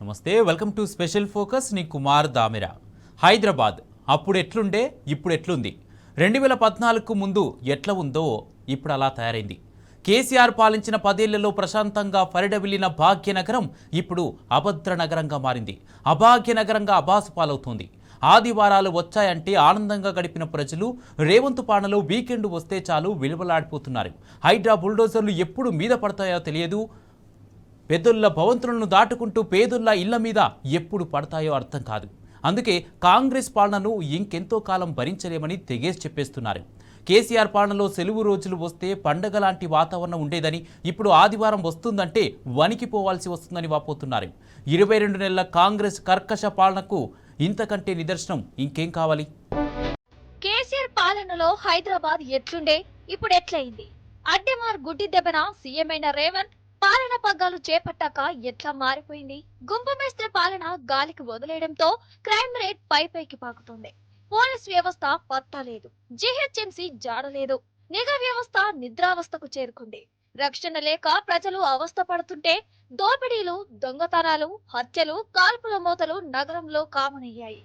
నమస్తే, welcome to special focus. నీ కుమార్ దామిరా. హైదరాబాద్ అప్పుడు ఎట్లుండే, ఇప్పుడు ఎట్లుంది? 2014కు ముందు ఎట్లా ఉందో ఇప్పుడు అలా తయారైంది. కేసీఆర్ పాలించిన 10 ఏళ్లలో ప్రశాంతంగా పరిడవిల్లిన భాగ్యనగరం ఇప్పుడు అభద్ర నగరంగా మారింది. అభాగ్యనగరంగా అబాసు పాలవుతోంది. ఆదివారాలు వచ్చాయంటే ఆనందంగా గడిపిన ప్రజలు రేవంత్ పాలనలో వీకెండ్ వస్తే చాలు విలువలాడిపోతున్నారు. హైడ్రా బుల్డోజర్లు ఎప్పుడు మీద పడతాయో తెలియదు. పెద్దొల్ల భవంతులను దాటుకుంటూ పేదొల్ల ఇళ్ల మీద ఎప్పుడు పడతాయో అర్థం కాదు. అందుకే కాంగ్రెస్ పాలనను ఇంకెంతో కాలం భరించలేమని తెగేసి చెప్పేస్తున్నారు. కేసీఆర్ పాలనలో సెలవు రోజులు వస్తే పండగ లాంటి వాతావరణం ఉండేదని, ఇప్పుడు ఆదివారం వస్తుందంటే వణికిపోవాల్సి వస్తుందని వాపోతున్నారు. 22 నెలల కాంగ్రెస్ కర్కశ పాలనకు ఇంతకంటే నిదర్శనం ఇంకేం కావాలి? కేసీఆర్ పాలనలో హైదరాబాద్ ఎట్లుండే, ఇప్పుడు ఎట్లయింది? అడ్డెమార్ గుడ్డి దెబ్బన సీఎం అయిన రేవంత్ పాలన పగ్గాలు చేపట్టాక ఎట్లా మారిపోయింది? గుంపమేస్త్రి పాలన గాలికి వదిలేయడంతో క్రైమ్ రేట్ పైకి పాకుతుంది. పోలీస్ వ్యవస్థ పత్తా లేదు, జీహెచ్ఎంసీ జాడలేదు, నిఘా వ్యవస్థ నిద్రావస్థకు చేరుకుంది. రక్షణ లేక ప్రజలు అవస్థ పడుతుంటే దోపిడీలు, దొంగతనాలు, హత్యలు, కాల్పుల మోతలు నగరంలో కామనయ్యాయి.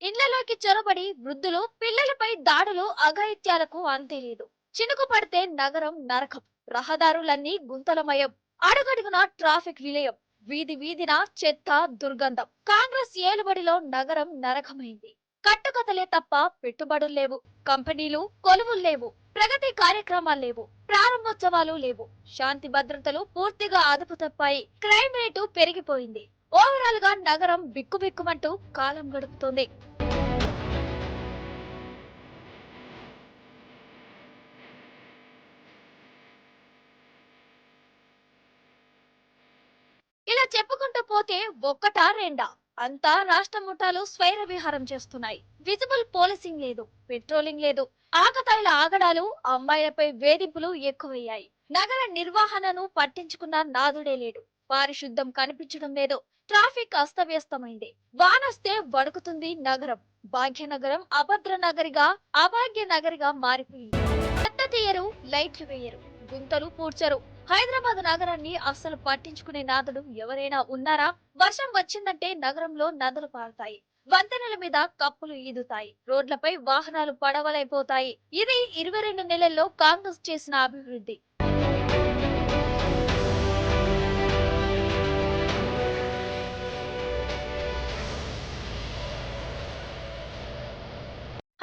ఇళ్లలోకి చొరబడి వృద్ధులు, పిల్లలపై దాడులు, అఘాయిత్యాలకు అంతేలేదు. చినుకు పడితే నగరం నరకం, రహదారులన్నీ గుంతలమయం, అడుగడుగున ట్రాఫిక్ విలయం, వీధి వీధిన చెత్త, దుర్గంధం. కాంగ్రెస్ ఏలుబడిలో నగరం నరకమైంది. కట్టుకథలే తప్ప పెట్టుబడులు లేవు, కంపెనీలు, కొలువులు లేవు, ప్రగతి కార్యక్రమాలు లేవు, ప్రారంభోత్సవాలు లేవు. శాంతి భద్రతలు పూర్తిగా అదుపు తప్పాయి. క్రైమ్ రేటు పెరిగిపోయింది. ఓవరాల్ గా నగరం బిక్కుబిక్కుమంటూ కాలం గడుపుతోంది. ఇలా చెప్పుకుంటూ పోతే ఒక్కటా రెండా, అంతా రాష్ట్ర ముఠాలు స్వైర విహారం చేస్తున్నాయి. విజిబుల్ పోలీసింగ్ లేదు, పెట్రోలింగ్ లేదు, ఆకతాయిల ఆగడాలు, అమ్మాయిలపై వేధింపులు ఎక్కువయ్యాయి. నగర నిర్వహణను పట్టించుకున్న నాదుడే లేడు. పారిశుద్ధం కనిపించడం లేదు. ట్రాఫిక్ అస్తవ్యస్తమైంది. వానొస్తే వణుకుతుంది నగరం. భాగ్యనగరం అభద్ర నగరిగా, అభాగ్య నగరిగా మారిపోయింది. చెత్త తీయరు, లైట్లు వేయరు, గుంతలు పూడ్చరు. హైదరాబాద్ నగరాన్ని అస్సలు పట్టించుకునే నాదుడు ఎవరైనా ఉన్నారా? వర్షం వచ్చిందంటే నగరంలో నదులు పారుతాయి, వంతెనల మీద కప్పులు ఈదుతాయి, రోడ్లపై వాహనాలు పడవలైపోతాయి. ఇది 22 నెలల్లో కాంగ్రెస్ చేసిన అభివృద్ధి.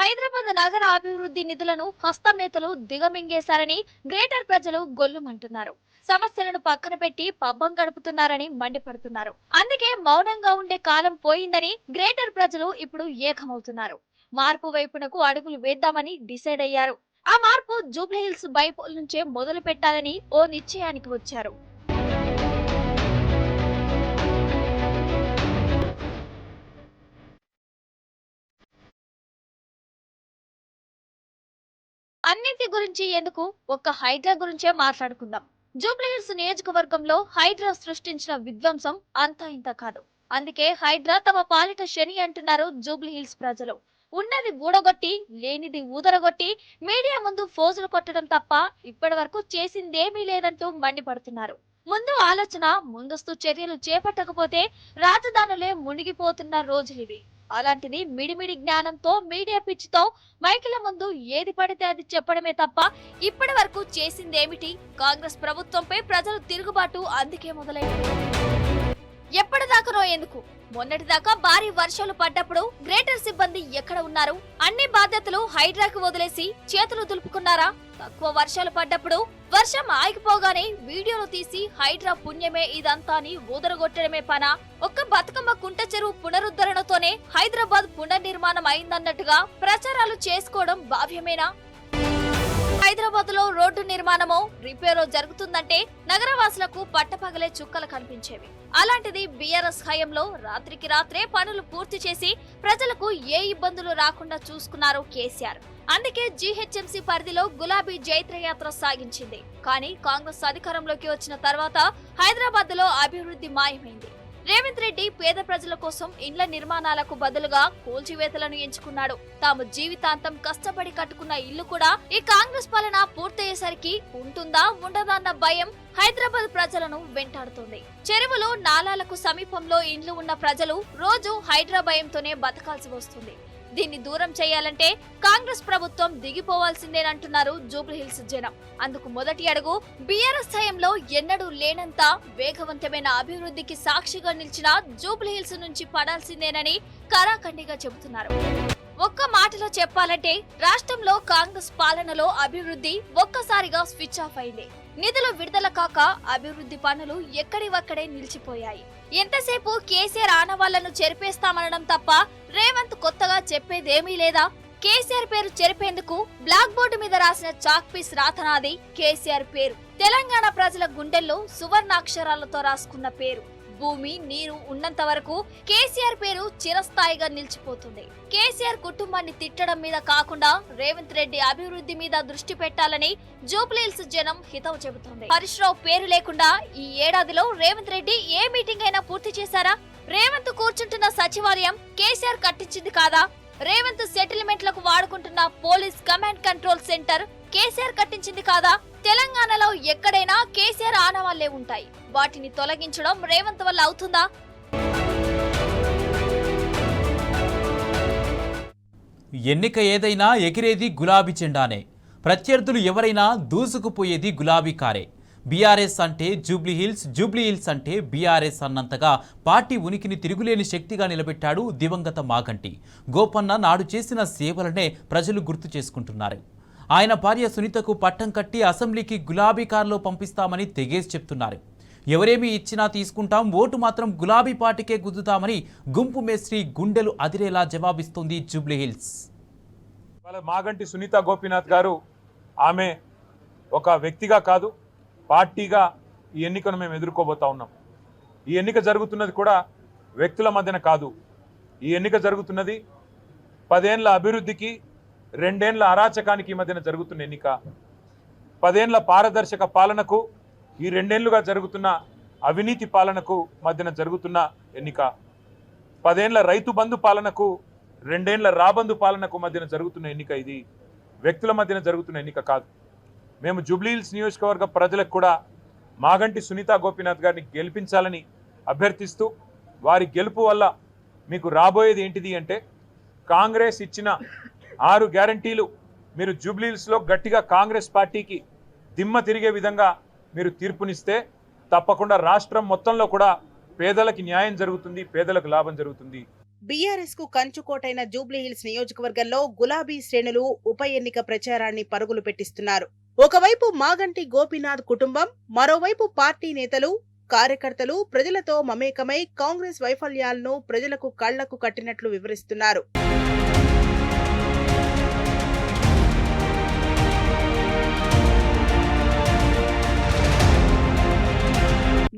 హైదరాబాద్ నగర అభివృద్ధి నిధులను హస్తం నేతలు దిగమింగేశారని గ్రేటర్ ప్రజలు గొల్లుమంటున్నారు. సమస్యలను పక్కన పెట్టి పబ్బం గడుపుతున్నారని మండిపడుతున్నారు. అందుకే మౌనంగా ఉండే కాలం పోయిందని గ్రేటర్ ప్రజలు ఇప్పుడు ఏకమవుతున్నారు. మార్పు వైపునకు అడుగులు వేద్దామని డిసైడ్ అయ్యారు. ఆ మార్పు జూబ్లీహిల్స్ బైపోల్ నుంచే మొదలు పెట్టాలని ఓ నిశ్చయానికి వచ్చారు. అన్నింటి గురించి ఎందుకు, ఒక్క హైడ్రా గురించే మాట్లాడుకుందాం. జూబ్లీహిల్స్ నియోజకవర్గంలో హైడ్రా సృష్టించిన విధ్వంసం అంతా ఇంత కాదు. అందుకే హైడ్రా తమ పాలిట శని అంటున్నారు జూబ్లీహిల్స్ ప్రజలు. ఉన్నది ఊడగొట్టి, లేనిది ఊదరగొట్టి మీడియా ముందు ఫోజులు కొట్టడం తప్ప ఇప్పటి వరకు చేసిందేమీ లేదంటూ మండిపడుతున్నారు. ముందు ఆలోచన, ముందస్తు చర్యలు చేపట్టకపోతే రాజధానులే మునిగిపోతున్న రోజులివి. అలాంటిది మిడిమిడి జ్ఞానంతో, మీడియా పిచ్చితో మైకుల ముందు ఏది పడితే అది చెప్పడమే తప్ప ఇప్పటి వరకు చేసిందేమిటి? కాంగ్రెస్ ప్రభుత్వంపై ప్రజలు తిరుగుబాటు అందుకే మొదలైంది. ఎప్పటిదాకానో ఎందుకు? మొన్నటిదాకా భారీ వర్షాలు పడ్డప్పుడు గ్రేటర్ సిబ్బంది ఎక్కడ ఉన్నారు? అన్ని బాధ్యతలు హైడ్రాకి వదిలేసి చేతులు దులుపుకున్నారా? తక్కువ వర్షాలు పడ్డప్పుడు వర్షం ఆగిపోగానే వీడియోలు తీసి హైడ్రా పుణ్యమే ఇదంతా అని ఊదరగొట్టడమే పనా? ఒక్క బతుకమ్మ కుంట చెరువు పునరుద్ధరణతోనే హైదరాబాద్ పునర్నిర్మాణం అయిందన్నట్టుగా ప్రచారాలు చేసుకోవడం భావ్యమేనా? హైదరాబాద్ లో రోడ్డు నిర్మాణమో, రిపేరో జరుగుతుందంటే నగరవాసులకు పట్టపగలే చుక్కలు కనిపించేవి. అలాంటిది బీఆర్ఎస్ హయాంలో రాత్రికి రాత్రే పనులు పూర్తి చేసి ప్రజలకు ఏ ఇబ్బందులు రాకుండా చూసుకున్నారు కేసీఆర్. అందుకే జీహెచ్ఎంసీ పరిధిలో గులాబీ జైత్రయాత్ర సాగించింది. కానీ కాంగ్రెస్ అధికారంలోకి వచ్చిన తర్వాత హైదరాబాద్ లో అభివృద్ధి మాయమైంది. రేవంత్ రెడ్డి పేద ప్రజల కోసం ఇండ్ల నిర్మాణాలకు బదులుగా కూల్చివేతలను ఎంచుకున్నాడు. తాము జీవితాంతం కష్టపడి కట్టుకున్న ఇల్లు కూడా ఈ కాంగ్రెస్ పాలన పూర్తయ్యేసరికి ఉంటుందా ఉండదా అన్న భయం హైదరాబాద్ ప్రజలను వెంటాడుతోంది. చెరువులు నాలాలకు సమీపంలో ఇండ్లు ఉన్న ప్రజలు రోజు హైదరాబాద్తోనే బతకాల్సి వస్తుంది. దీన్ని దూరం చేయాలంటే కాంగ్రెస్ ప్రభుత్వం దిగిపోవాల్సిందేనంటున్నారు జూబ్లీహిల్స్ జనం. అందుకు మొదటి అడుగు బీఆర్ఎస్ హయాంలో ఎన్నడూ లేనంత వేగవంతమైన అభివృద్ధికి సాక్షిగా నిలిచిన జూబ్లీహిల్స్ నుంచి పడాల్సిందేనని కరాఖండిగా చెబుతున్నారు. ఒక్క మాటలో చెప్పాలంటే రాష్ట్రంలో కాంగ్రెస్ పాలనలో అభివృద్ధి ఒక్కసారిగా స్విచ్ ఆఫ్ అయింది. నిధులు విడుదల కాక అభివృద్ధి పనులు ఎక్కడివక్కడే నిలిచిపోయాయి. ఎంతసేపు కేసీఆర్ ఆనవాళ్లను చెరిపేస్తామనడం తప్ప రేవంత్ కొత్తగా చెప్పేదేమీ లేదా? కేసీఆర్ పేరు చెరిపేందుకు బ్లాక్ బోర్డు మీద రాసిన చాక్ పీస్ రాతనాది కేసీఆర్ పేరు. తెలంగాణ ప్రజల గుండెల్లో సువర్ణాక్షరాలతో రాసుకున్న పేరు. భూమి నీరు ఉన్నంత వరకు కేసీఆర్ పేరు చిరస్థాయిగా నిలిచిపోతుంది. కేసీఆర్ కుటుంబాన్ని తిట్టడం మీద కాకుండా రేవంత్ రెడ్డి అభివృద్ధి మీద దృష్టి పెట్టాలని జూబ్లీహిల్స్ జనం హితవు చెబుతోంది. హరీష్ రావు పేరు లేకుండా ఈ ఏడాదిలో రేవంత్ రెడ్డి ఏ మీటింగ్ అయినా పూర్తి చేశారా? రేవంత్ కూర్చుంటున్న సచివాలయం కేసీఆర్ కట్టించింది కాదా? రేవంత్ సెటిల్మెంట్లకు వాడుకుంటున్న police command control center KCR కట్టించింది కాదా? తెలంగాణలో ఎక్కడైనా కేసీఆర్ ఆనవాళ్లే ఉంటాయి. వాటిని తొలగించడం రేవంత్ వల్ల అవుతుందా? ఎన్నిక ఏదైనా ఎగిరేది గులాబీ జెండానే. ప్రత్యర్థులు ఎవరైనా దూసుకుపోయేది గులాబీ కారే. బీఆర్ఎస్ అంటే జూబ్లీహిల్స్, జూబ్లీహిల్స్ అంటే బీఆర్ఎస్ అన్నంతగా పార్టీ ఉనికిని తిరుగులేని శక్తిగా నిలబెట్టాడు దివంగత మాగంటి గోపన్న. నాడు చేసిన సేవలనే ప్రజలు గుర్తు చేసుకుంటున్నారు. ఆయన భార్య సునీతకు పట్టం కట్టి అసెంబ్లీకి గులాబీ కారులో పంపిస్తామని తెగేసి చెప్తున్నారు. ఎవరేమి ఇచ్చినా తీసుకుంటాం, ఓటు మాత్రం గులాబీ పార్టీకే గుద్దుతామని గుంపు మేస్త్రి గుండెలు అదిరేలా జవాబిస్తోంది జూబ్లీహిల్స్. మాగంటి సునీత గోపీనాథ్ గారు ఆమె ఒక వ్యక్తిగా కాదు, పార్టీగా ఈ ఎన్నికను మేము ఎదుర్కోబోతా ఉన్నాం. ఈ ఎన్నిక జరుగుతున్నది కూడా వ్యక్తుల మధ్యన కాదు. ఈ ఎన్నిక జరుగుతున్నది 10 ఏళ్ల అభివృద్ధికి 2 ఏళ్ల అరాచకానికి మధ్యన జరుగుతున్న ఎన్నిక. 10 ఏళ్ల పారదర్శక పాలనకు ఈ 2 ఏళ్లుగా జరుగుతున్న అవినీతి పాలనకు మధ్యన జరుగుతున్న ఎన్నిక. 10 ఏళ్ల రైతు బంధు పాలనకు 2 ఏళ్ల రాబంధు పాలనకు మధ్యన జరుగుతున్న ఎన్నిక. ఇది వ్యక్తుల మధ్యన జరుగుతున్న ఎన్నిక కాదు. మేము జూబ్లీహిల్స్ నియోజకవర్గ ప్రజలకు కూడా మాగంటి సునీత గోపీనాథ్ గారిని గెలిపించాలని అభ్యర్థిస్తూ, వారి గెలుపు వల్ల మీకు రాబోయేది ఏంటిది అంటే, కాంగ్రెస్ ఇచ్చిన 6 గ్యారంటీలు మీరు జూబ్లీహిల్స్లో గట్టిగా కాంగ్రెస్ పార్టీకి దిమ్మ తిరిగే విధంగా మీరు తీర్పునిస్తే తప్పకుండా రాష్ట్రం మొత్తంలో కూడా పేదలకి న్యాయం జరుగుతుంది, పేదలకు లాభం జరుగుతుంది. బీఆర్ఎస్ కు కంచుకోటైన జూబ్లీహిల్స్ నియోజకవర్గంలో గులాబీ శ్రేణులు ఉప ఎన్నిక ప్రచారాన్ని పరుగులు పెట్టిస్తున్నారు. ఒకవైపు మాగంటి గోపీనాథ్ కుటుంబం, మరోవైపు పార్టీ నేతలు, కార్యకర్తలు ప్రజలతో మమేకమై కాంగ్రెస్ వైఫల్యాలను ప్రజలకు కళ్లకు కట్టినట్లు వివరిస్తున్నారు.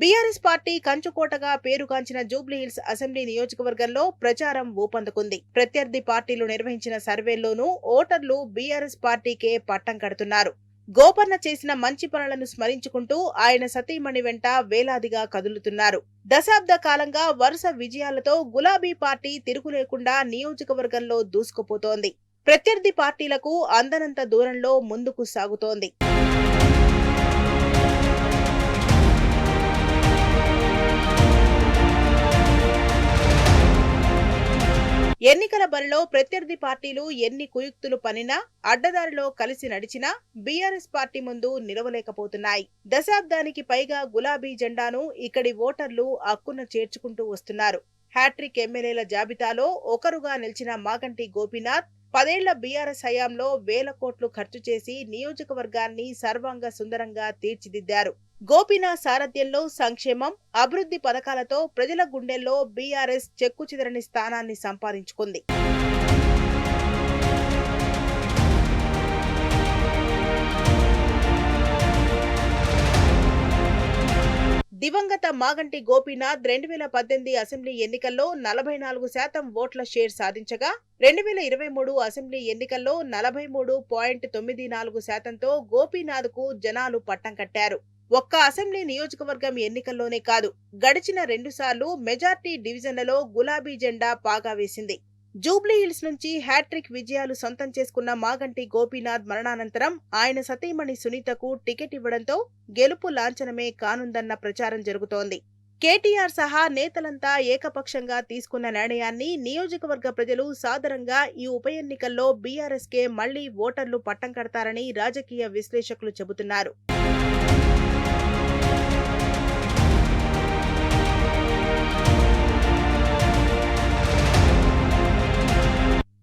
బీఆర్ఎస్ పార్టీ కంచుకోటగా పేరుగాంచిన జూబ్లీహిల్స్ అసెంబ్లీ నియోజకవర్గంలో ప్రచారం ఊపందుకుంది. ప్రత్యర్థి పార్టీలు నిర్వహించిన సర్వేల్లోనూ ఓటర్లు బీఆర్ఎస్ పార్టీకే పట్టం కడుతున్నారు. గోపన్న చేసిన మంచి పనులను స్మరించుకుంటూ ఆయన సతీమణి వెంట వేలాదిగా కదులుతున్నారు. దశాబ్ద కాలంగా వరుస విజయాలతో గులాబీ పార్టీ తిరుగులేకుండా నియోజకవర్గంలో దూసుకుపోతోంది. ప్రత్యర్థి పార్టీలకు అందనంత దూరంలో ముందుకు సాగుతోంది. ఎన్నికల బరిలో ప్రత్యర్థి పార్టీలు ఎన్ని కుయుక్తులు పనినా, అడ్డదారిలో కలిసి నడిచినా బీఆర్ఎస్ పార్టీ ముందు నిలవలేకపోతున్నాయి. దశాబ్దానికి పైగా గులాబీ జెండాను ఇక్కడి ఓటర్లు అక్కున చేర్చుకుంటూ వస్తున్నారు. హ్యాట్రిక్ ఎమ్మెల్యేల జాబితాలో ఒకరుగా నిలిచిన మాగంటి గోపీనాథ్ 10 ఏళ్ల బీఆర్ఎస్ హయాంలో వేల కోట్లు ఖర్చు చేసి నియోజకవర్గాన్ని సర్వాంగ సుందరంగా తీర్చిదిద్దారు. గోపీనాథ్ సారథ్యంలో సంక్షేమం, అభివృద్ధి పథకాలతో ప్రజల గుండెల్లో బీఆర్ఎస్ చెక్కుచెదరని స్థానాన్ని సంపాదించుకుంది. దివంగత మాగంటి గోపీనాథ్ 2018 అసెంబ్లీ ఎన్నికల్లో 44% ఓట్ల షేర్ సాధించగా 2023 అసెంబ్లీ ఎన్నికల్లో 43.94%తో గోపీనాథ్ కు జనాలు పట్టం కట్టారు. ఒక్క అసెంబ్లీ నియోజకవర్గం ఎన్నికల్లోనే కాదు, గడిచిన 2 సార్లు మెజార్టీ డివిజన్లలో గులాబీ జెండా పాగా వేసింది. జూబ్లీహిల్స్ నుంచి హ్యాట్రిక్ విజయాలు సొంతం చేసుకున్న మాగంటి గోపీనాథ్ మరణానంతరం ఆయన సతీమణి సునీతకు టికెట్ ఇవ్వడంతో గెలుపు లాంఛనమే కానుందన్న ప్రచారం జరుగుతోంది. కేటీఆర్ సహా నేతలంతా ఏకపక్షంగా తీసుకున్న నిర్ణయాన్ని నియోజకవర్గ ప్రజలు సాదరంగా ఈ ఉప ఎన్నికల్లో బీఆర్ఎస్కే మళ్లీ ఓటర్లు పట్టం కడతారని రాజకీయ విశ్లేషకులు చెబుతున్నారు.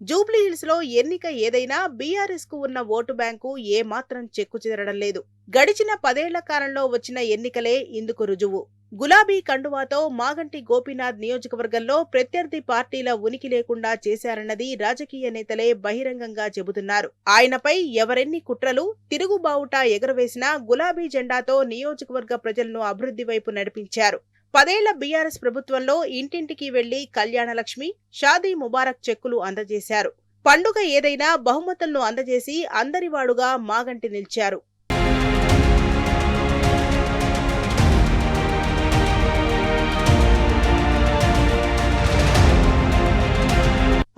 జూబ్లీహిల్స్ లో ఎన్నిక ఏదైనా బీఆర్ఎస్ కు ఉన్న ఓటు బ్యాంకు ఏమాత్రం చెక్కుచెదరడం లేదు. గడిచిన 10 ఏళ్ల కాలంలో వచ్చిన ఎన్నికలే ఇందుకు రుజువు. గులాబీ కండువాతో మాగంటి గోపీనాథ్ నియోజకవర్గంలో ప్రత్యర్థి పార్టీల ఉనికి లేకుండా చేశారన్నది రాజకీయ నేతలే బహిరంగంగా చెబుతున్నారు. ఆయనపై ఎవరెన్ని కుట్రలు, తిరుగుబావుట ఎగురవేసినా గులాబీ జెండాతో నియోజకవర్గ ప్రజలను అభివృద్ధి వైపు నడిపించారు. 10 ఏళ్ల బీఆర్ఎస్ ప్రభుత్వంలో ఇంటింటికి వెళ్లి కళ్యాణలక్ష్మి, షాదీ ముబారక్ చెక్కులు అందజేశారు. పండుగ ఏదైనా బహుమతులను అందజేసి అందరివాడుగా మాగంటి నిలిచారు.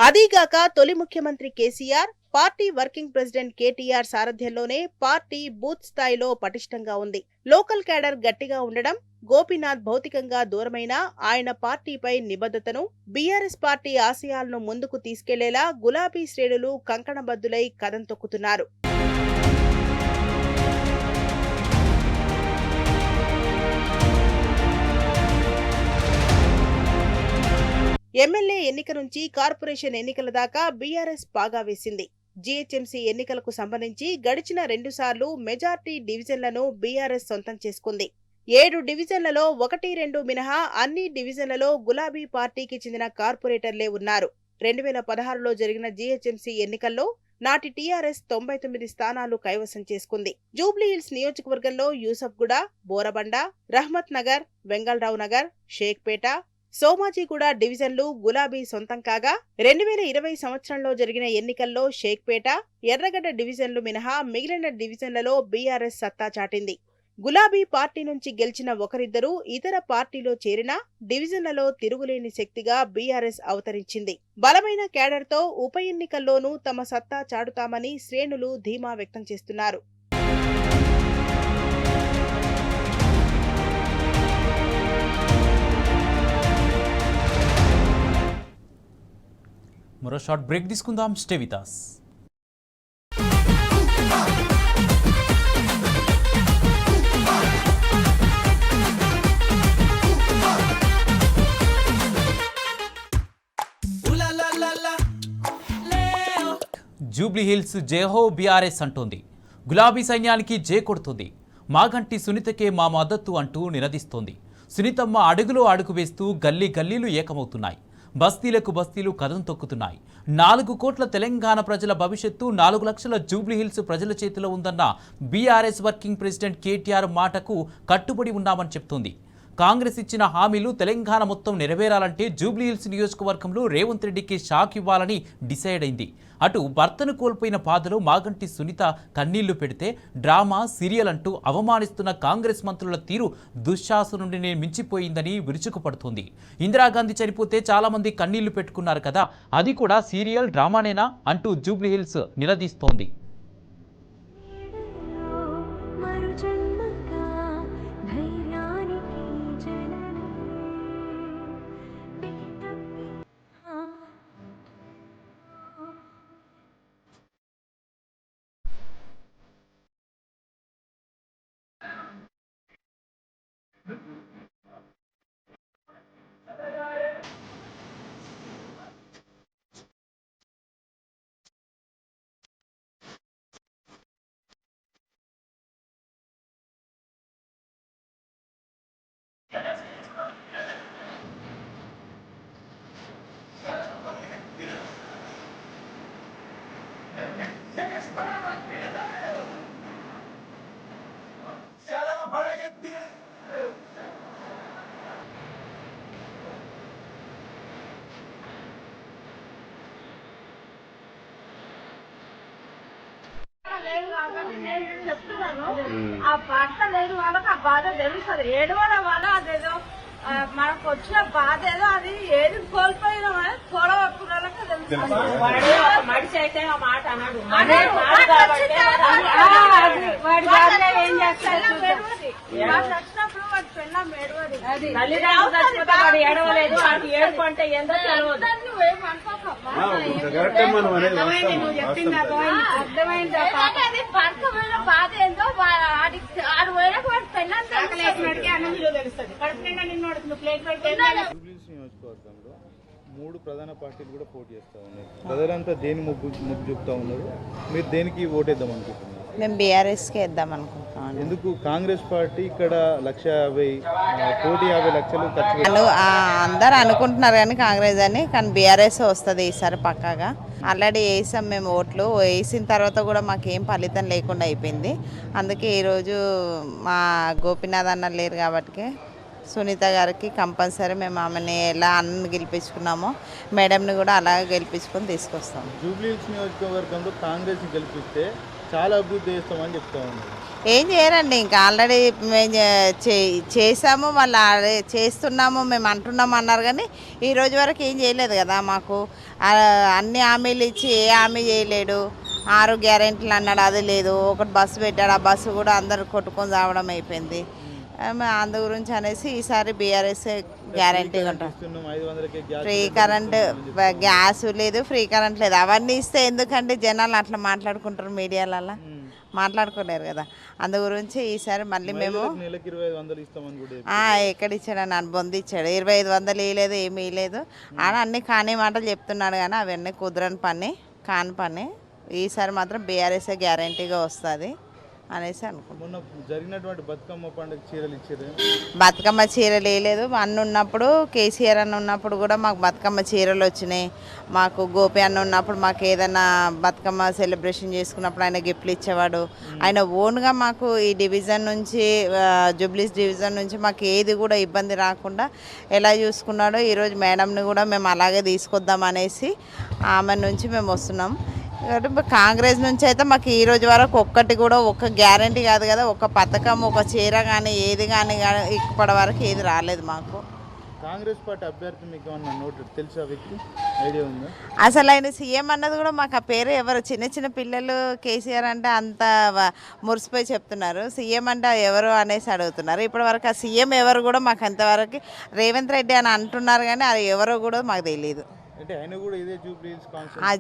అదీగాక తొలి ముఖ్యమంత్రి KCR, party working president KTR సారథ్యంలోనే పార్టీ బూత్ స్థాయిలో పటిష్టంగా ఉంది. లోకల్ క్యాడర్ గట్టిగా ఉండడం, గోపీనాథ్ భౌతికంగా దూరమైన ఆయన పార్టీపై నిబద్ధతను, బీఆర్ఎస్ పార్టీ ఆశయాలను ముందుకు తీసుకెళ్లేలా గులాబీ శ్రేణులు కంకణబద్దులై కదం తొక్కుతున్నారు. ఎమ్మెల్యే ఎన్నిక నుంచి కార్పొరేషన్ ఎన్నికల దాకా బీఆర్ఎస్ పాగా వేసింది. జీహెచ్ఎంసీ ఎన్నికలకు సంబంధించి గడిచిన 2 సార్లు మెజార్టీ డివిజన్లను బీఆర్ఎస్ సొంతం చేసుకుంది. 7 డివిజన్లలో 1-2 మినహా అన్ని డివిజన్లలో గులాబీ పార్టీకి చెందిన కార్పొరేటర్లే ఉన్నారు. 2016లో జరిగిన జీహెచ్ఎంసీ ఎన్నికల్లో నాటి టీఆర్ఎస్ 99 స్థానాలు కైవసం చేసుకుంది. జూబ్లీహిల్స్ నియోజకవర్గంలో యూసఫ్గూడ, బోరబండ, రహమత్ నగర్, వెంగళరావు నగర్, షేక్పేట, సోమాజిగూడ డివిజన్లు గులాబీ సొంతం కాగా 2020 సంవత్సరంలో జరిగిన ఎన్నికల్లో షేక్పేట, ఎర్రగడ్డ డివిజన్లు మినహా మిగిలిన డివిజన్లలో బీఆర్ఎస్ సత్తా చాటింది. గులాబీ పార్టీ నుంచి గెలిచిన ఒకరిద్దరు ఇతర పార్టీలో చేరినా డివిజన్లలో తిరుగులేని శక్తిగా బీఆర్ఎస్ అవతరించింది. బలమైన క్యాడర్తో ఉప ఎన్నికల్లోనూ తమ సత్తా చాటుతామని శ్రేణులు ధీమా వ్యక్తం చేస్తున్నారు. మరో షార్ట్ బ్రేక్ తీసుకుందాం. Stay with us. జూబ్లీహిల్స్ జేహో బీఆర్ఎస్ అంటోంది. గులాబీ సైన్యానికి జే కొడుతుంది. మాగంటి సునీతకే మా మద్దతు అంటూ నినదిస్తోంది. సునీతమ్మ అడుగులో అడుగు వేస్తూ గల్లీ గల్లీలు ఏకమవుతున్నాయి. బస్తీలకు బస్తీలు కదం తొక్కుతున్నాయి. 4 కోట్ల తెలంగాణ ప్రజల భవిష్యత్తు 4 లక్షల జూబ్లీహిల్స్ ప్రజల చేతిలో ఉందన్న బీఆర్ఎస్ వర్కింగ్ ప్రెసిడెంట్ కేటీఆర్ మాటకు కట్టుబడి ఉన్నామని చెప్తోంది. కాంగ్రెస్ ఇచ్చిన హామీలు తెలంగాణ మొత్తం నెరవేరాలంటే జూబ్లీహిల్స్ నియోజకవర్గంలో రేవంత్ రెడ్డికి షాక్ ఇవ్వాలని డిసైడ్ అయింది. అటు భర్తను కోల్పోయిన బాధలో మాగంటి సునీత కన్నీళ్లు పెడితే డ్రామా, సీరియల్ అంటూ అవమానిస్తున్న కాంగ్రెస్ మంత్రుల తీరు దుశ్శాసనుడిని మించిపోయిందని విరుచుకుపడుతోంది. ఇందిరాగాంధీ చనిపోతే చాలామంది కన్నీళ్లు పెట్టుకున్నారు కదా, అది కూడా సీరియల్ డ్రామానేనా అంటూ జూబ్లీహిల్స్ నిలదీస్తోంది. లేదు కాబట్టి నేను చెప్తున్నాను, ఆ భర్త లేని వాళ్ళకి ఆ బాధ తెలుస్తుంది. ఏడవల వల్ల అదేదో మనకు వచ్చిన బాధ ఏదో అది ఏది కోల్పోయినా చూడవచ్చిన వాళ్ళకి తెలుస్తుంది. మనిషి అయితే ఆ మాట అన్నాడు, ఏం చేస్తాడు వచ్చినప్పుడు వాడి పెళ్ళం ఏడవది, వాడు ఏడవలేదు, వాడు ఏడుపు అంటే ఏందో తెలియదు. నువ్వు చెప్పింది అర్థమైంది. అది భర్త పోయిన బాధ ఏందో ఆడు పోయినాక వాడి పెళ్ళం తెలుస్తుంది. కడుపు నిండా నిన్ను ప్లేట్ పెట్టి జూబ్లీహిల్స్ నియోజకవర్గంలో 3 ప్రధాన పార్టీలు కూడా పోటీ చేస్తూ ఉన్నాయి. ప్రజలంతా దేని మొగ్గు చూపుతా ఉన్నారు? మీరు దేనికి ఓటేద్దాం అనుకుంటున్నారు? మేము బీఆర్ఎస్కి వేద్దాం అనుకుంటున్నాం. ఎందుకు? కాంగ్రెస్ పార్టీ ఇక్కడ 1,50,000 లక్షలు ఖర్చు అందరు అనుకుంటున్నారు కానీ కాంగ్రెస్ అని, కానీ బీఆర్ఎస్ వస్తుంది ఈసారి పక్కాగా. ఆల్రెడీ వేసాం మేము ఓట్లు, వేసిన తర్వాత కూడా మాకేం ఫలితం లేకుండా అయిపోయింది. అందుకే ఈరోజు మా గోపీనాథ్ అన్న లేరు కాబట్టి సునీత గారికి కంపల్సరీ మేము ఆమెని ఎలా అన్ని గెలిపించుకున్నామో మేడంని కూడా అలాగే గెలిపించుకొని తీసుకొస్తాం. జూబ్లీహిల్స్ నియోజకవర్గంలో కాంగ్రెస్ని గెలిపిస్తే చాలా అభివృద్ధి చేస్తామని చెప్తా ఉన్నారు. ఏం చేయరండి, ఇంకా ఆల్రెడీ మేము చేసాము, వాళ్ళు చేస్తున్నాము మేము అంటున్నాము అన్నారు కానీ ఈ రోజు వరకు ఏం చేయలేదు కదా. మాకు అన్ని హామీలు ఇచ్చి ఏ హామీ చేయలేడు. 6 గ్యారెంటీలు అన్నాడు, అది లేదు. ఒకటి బస్సు పెట్టాడు, ఆ బస్సు కూడా అందరు కొట్టుకొని రావడం అయిపోయింది. అందు గురించి అనేసి ఈసారి బీఆర్ఎస్ గ్యారంటీగా ఉంటాం. ఫ్రీ కరెంట్, గ్యాస్ లేదు, ఫ్రీ కరెంట్ లేదు. అవన్నీ ఇస్తే ఎందుకంటే జనాలు అట్లా మాట్లాడుకుంటారు, మీడియాలలో మాట్లాడుకోలేరు కదా. అందు గురించి ఈసారి మళ్ళీ మేము ఎక్కడ ఇచ్చాడు నన్ను బొందిచ్చాడు. 2500 ఇవ్వలేదు, ఏమీ ఇవ్వలేదు అని అన్ని కాని మాటలు చెప్తున్నాడు కానీ అవన్నీ కుదరని పని, కాని పని. ఈసారి మాత్రం బీఆర్ఎస్ గ్యారంటీగా వస్తుంది అనేసి అనుకుంటున్నాం. జరిగినటువంటి బతుకమ్మ పండుగ చీరలు ఇచ్చారు? బతుకమ్మ చీరలు వేయలేదు. అన్న ఉన్నప్పుడు, కేసీఆర్ అన్న ఉన్నప్పుడు కూడా మాకు బతుకమ్మ చీరలు వచ్చినాయి. మాకు గోపి అన్న ఉన్నప్పుడు మాకు ఏదైనా బతుకమ్మ సెలబ్రేషన్ చేసుకున్నప్పుడు ఆయన గిఫ్ట్లు ఇచ్చేవాడు. ఆయన ఓన్గా మాకు ఈ డివిజన్ నుంచి, జూబ్లీస్ డివిజన్ నుంచి మాకు ఏది కూడా ఇబ్బంది రాకుండా ఎలా చూసుకున్నాడో ఈరోజు మేడంని కూడా మేము అలాగే తీసుకొద్దాం అనేసి ఆమె నుంచి మేము వస్తున్నాం. కాంగ్రెస్ నుంచి అయితే మాకు ఈ రోజు వరకు ఒక్కటి కూడా ఒక గ్యారంటీ కాదు కదా, ఒక పథకం, ఒక చీర కానీ ఏది కానీ ఇప్పటి వరకు ఏది రాలేదు మాకు. కాంగ్రెస్ పార్టీ అభ్యర్థి మీకు ఏమన్నా నోటు తెలుసా? వ్యక్తి ఐడియా ఉందా? అసలు ఆయన సీఎం అన్నది కూడా మాకు ఆ పేరు ఎవరు, చిన్న చిన్న పిల్లలు కేసీఆర్ అంటే అంత మురిసిపోయి చెప్తున్నారు. సీఎం అంటే ఎవరు అనేసి అడుగుతున్నారు. ఇప్పటి వరకు ఆ సీఎం ఎవరు కూడా మాకు అంతవరకు రేవంత్ రెడ్డి అని అంటున్నారు కానీ అది ఎవరో కూడా మాకు తెలియదు.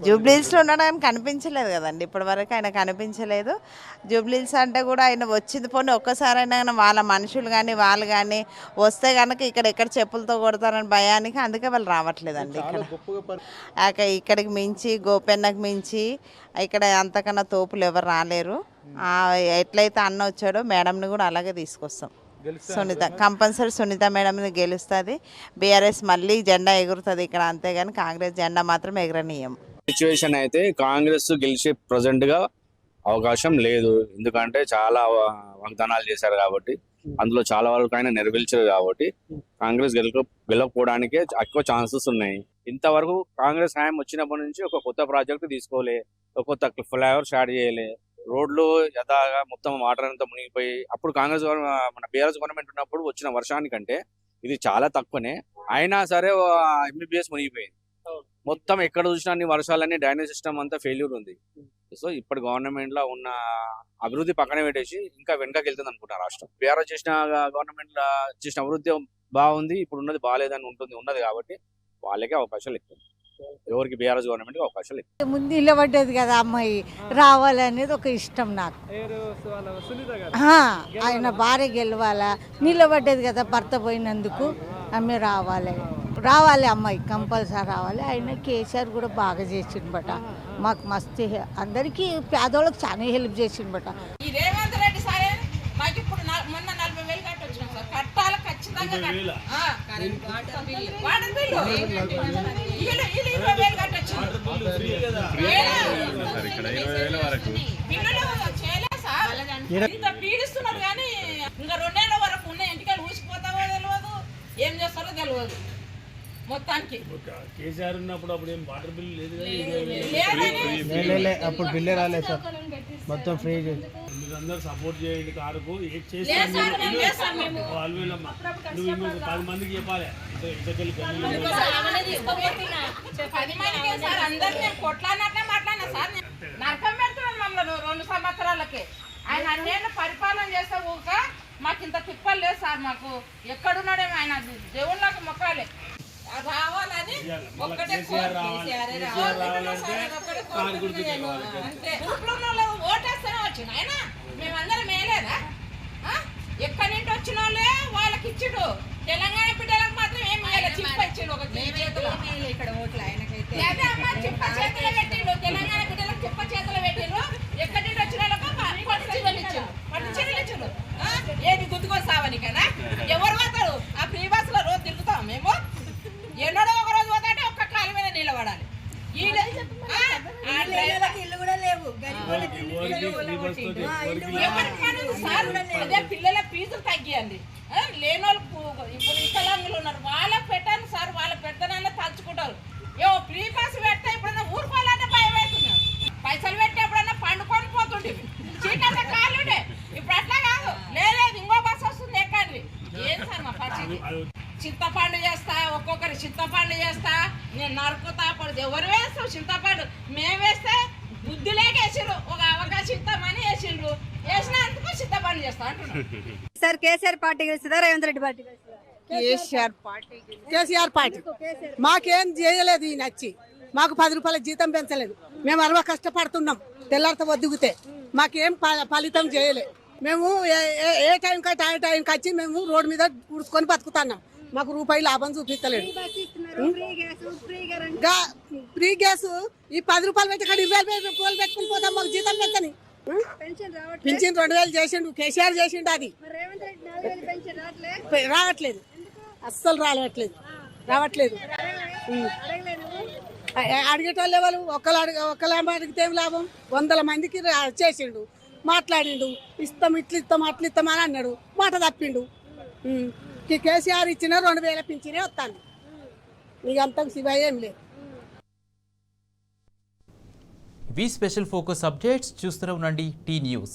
జూబ్లీహిల్స్లో ఉండడం కనిపించలేదు కదండి, ఇప్పటి వరకు ఆయన కనిపించలేదు. జూబ్లీహిల్స్ అంటే కూడా ఆయన వచ్చింది పోనీ ఒక్కసారైనా వాళ్ళ మనుషులు కానీ వాళ్ళు కానీ వస్తే కనుక ఎక్కడ చెప్పులతో కొడతారని భయానికి అందుకే వాళ్ళు రావట్లేదండి. ఇక్కడికి మించి గోపెన్నకు మించి ఇక్కడ అంతకన్నా తోపులు ఎవరు రాలేరు. ఎట్లయితే అన్న వచ్చాడో మేడంని కూడా అలాగే తీసుకొస్తాం. సునీత కంపల్సరీ సునీత మేడం గెలుస్తుంది. బీఆర్ఎస్ మళ్ళీ జెండా ఎగురుతుంది ఇక్కడ, అంతేగాని కాంగ్రెస్ జెండా మాత్రం ఎగరనీయం. సిచ్యువేషన్ అయితే కాంగ్రెస్ గెలిచే ప్రజెంట్ గా అవకాశం లేదు. ఎందుకంటే చాలా వాగ్దానాలు చేశారు కాబట్టి, అందులో చాలా వరకు ఆయన నెరవేర్చారు కాబట్టి కాంగ్రెస్ గెలవకపోవడానికే ఎక్కువ ఛాన్సెస్ ఉన్నాయి. ఇంతవరకు కాంగ్రెస్ హయాం వచ్చినప్పటి నుంచి ఒక కొత్త ప్రాజెక్టు తీసుకోలే, ఒక కొత్త ఫ్లైఓవర్ స్టార్ట్ చేయలే, రోడ్లు యథాగా మొత్తం వాటర్ అంతా మునిగిపోయి, అప్పుడు కాంగ్రెస్ మన బీఆర్ఎస్ గవర్నమెంట్ ఉన్నప్పుడు వచ్చిన వర్షానికంటే ఇది చాలా తక్కువనే. అయినా సరే ఎంబీబీఎస్ మునిగిపోయింది మొత్తం. ఎక్కడ చూసినా అన్ని వర్షాలన్నీ డ్రైనేజ్ సిస్టమ్ అంతా ఫెయిల్యూర్ ఉంది. సో ఇప్పటి గవర్నమెంట్ లో ఉన్న అభివృద్ధి పక్కన పెట్టేసి ఇంకా వెనకకి వెళ్తుంది అనుకుంటా రాష్ట్రం. బీఆర్ఎస్ చేసిన గవర్నమెంట్ చేసిన అభివృద్ధి బాగుంది, ఇప్పుడు ఉన్నది బాగాలేదని ఉన్నది కాబట్టి వాళ్ళకే అవకాశాలు ఎక్కువ. ఎవరికి బీఆర్ఎస్ గవర్నమెంట్ అవకాశాలు ఎక్కువ. ముందు నిలబడ్డది కదా అమ్మాయి, రావాలనేది ఒక ఇష్టం నాకు. ఆయన భార్య గెలవాలా, నిలబడ్డది కదా భర్త పోయినందుకు, ఆమె రావాలి అమ్మాయి కంపల్సరీ రావాలి. ఆయన కేసీఆర్ కూడా బాగా చేసిండబట, మాకు మస్తు అందరికీ పేదవాళ్ళకి చాలా హెల్ప్ చేసిండబట. ఈ రేవంత్ రెడ్డి సార్ మాకు ఇప్పుడు మొన్న 40,000 కట్టి వచ్చినాం సార్, కట్టాలి ఖచ్చితంగా. వాటర్ బిల్లు 20,000 కట్టి వచ్చింది. బిల్లులు చేయలే సార్, ఇంత పీడిస్తున్నారు కానీ ఇంకా 2 ఏళ్ల వరకు ఉన్న ఇంటికి ఊసిపోతావో తెలియదు, ఏం చేస్తారో తెలియదు. మొత్తానికి కేసీఆర్ ఉన్నప్పుడు అప్పుడు ఏం వాటర్ బిల్ లేదు, అప్పుడు బిల్లే రాలేదు సార్. మొత్తం ఫ్రీ మీరందరూ సపోర్ట్ చేయండి కారుకు ఏం చేస్తాను నువ్వు ఇంకొక 10 మందికి చెప్పాలి ఇటకెళ్ళి నరకం పెడుతున్నాడు మమ్మల్ని 2 సంవత్సరాలకి ఆయన అన్నేళ్ళు పరిపాలన చేస్తే ఊక మాకు ఇంత తిప్పలు లేదు సార్. మాకు ఎక్కడున్నాడేమో ఆయన దేవుళ్ళకి మొక్కాలి రావాలని ఒక్కటే ఓటేస్తేనే వచ్చిన ఆయన మేమందరం మేలేదా? ఎక్కడి నుంచి వచ్చిన వాళ్ళే వాళ్ళకి ఇచ్చిడు. తెలంగాణ బిడ్డలకు మాత్రం ఏం చిప్ప ఇచ్చిండు. ఒక ఇక్కడ ఓట్లు ఆయనకైతే చిప్ప చేతిలో పెట్టిండు. తెలంగాణ బిడ్డలకు చిప్ప చేతిలో పెట్టిండు. ఎక్కడి నుంచి వచ్చిన వాళ్ళకు పట్టు చీరలు ఇచ్చిండు. పట్టు చీరలు ఇచ్చిండు. ఏది గుర్తుకొస్తావని కదా ఎవరు పోతారు? ఆ ఫ్రీ బస్సులో రోజు తిరుగుతాం మేము. ఎన్నడో ఒక రోజు పోతాంటే ఒక్క కాలు మీద నిలబడాలి. ఇల్లు కూడా లేవు. అదే పిల్లల ఫీజులు తగ్గియండి. లేనోళ్ళు ఇప్పుడు వికలాంగులు ఉన్నారు వాళ్ళకి పెట్టాను సార్. వాళ్ళ పెడతానన్నా తలుచుకుంటారు. ఏవో ఫ్రీ బస్సు పెడితే ఎప్పుడన్నా ఊరుకోవాలన్నా భయం అవుతున్నారు. పైసలు పెట్టి ఎప్పుడన్నా పండుకొని పోతుండే చీకట్ల కాలుండే. ఇప్పుడు అట్లా కాదు. లేదు ఇంకో బస్సు వస్తుంది ఎక్కండి. ఏం సార్ మా పరిస్థితి? చింతపండు చేస్తా, ఒక్కొక్కరు చింతపండు చేస్తా, నేను నరుకుతా పడుతుంది. ఎవరు వేస్తావు చింతపండు? మేము వేస్తే బుద్ధి లేక వేసిండ్రు. ఒక అవకాశం ఇస్తామని వేసిండ్రు. వేసినందుకు చింతపండు చేస్తా అంటున్నారు. సార్ కేసీఆర్ పార్టీ గెలుస్తుందా రేవంత్ రెడ్డి పార్టీ గెలుస్తుందా? కేసీఆర్ పార్టీ మాకేం చేయలేదు. ఈ నచ్చి మాకు 10 రూపాయల జీతం పెంచలేదు. మేము అలవా కష్టపడుతున్నాం. తెల్లారితో వద్దుగుతే మాకేం ఫలితం చేయలేదు. మేము ఏ టైంకి వచ్చి మేము రోడ్డు మీద కూర్చుకొని బతుకుతున్నాం. మాకు రూపాయి లాభం చూపించలేదు. ఫ్రీ గ్యాస్ ఈ 10 రూపాయలు పెట్టి 20 రూపాయలు పెట్టుకుని పోతాం. మాకు జీతం పెంచని పింఛన్ 2000 చేసిండు. కేసీఆర్ చేసిండు. అది రావట్లేదు. అస్సలు రావట్లేదు. అడిగేటోళ్ళు ఎవరు? ఒకళ్ళ అడిగితే ఏం లాభం? 100 మందికి చేసిండు. మాట్లాడిండు. ఇస్తాం ఇట్లా ఇస్తాం అట్లా ఇస్తాం అని అన్నాడు. మాట తప్పిండు. కేసీఆర్ ఇచ్చిన 2000 పింఛనే వస్తాను. నీకు అంత శివయ్య ఏం లేదు. ఇవి స్పెషల్ ఫోకస్ అప్డేట్స్. చూస్తూనే ఉండండి టీ న్యూస్.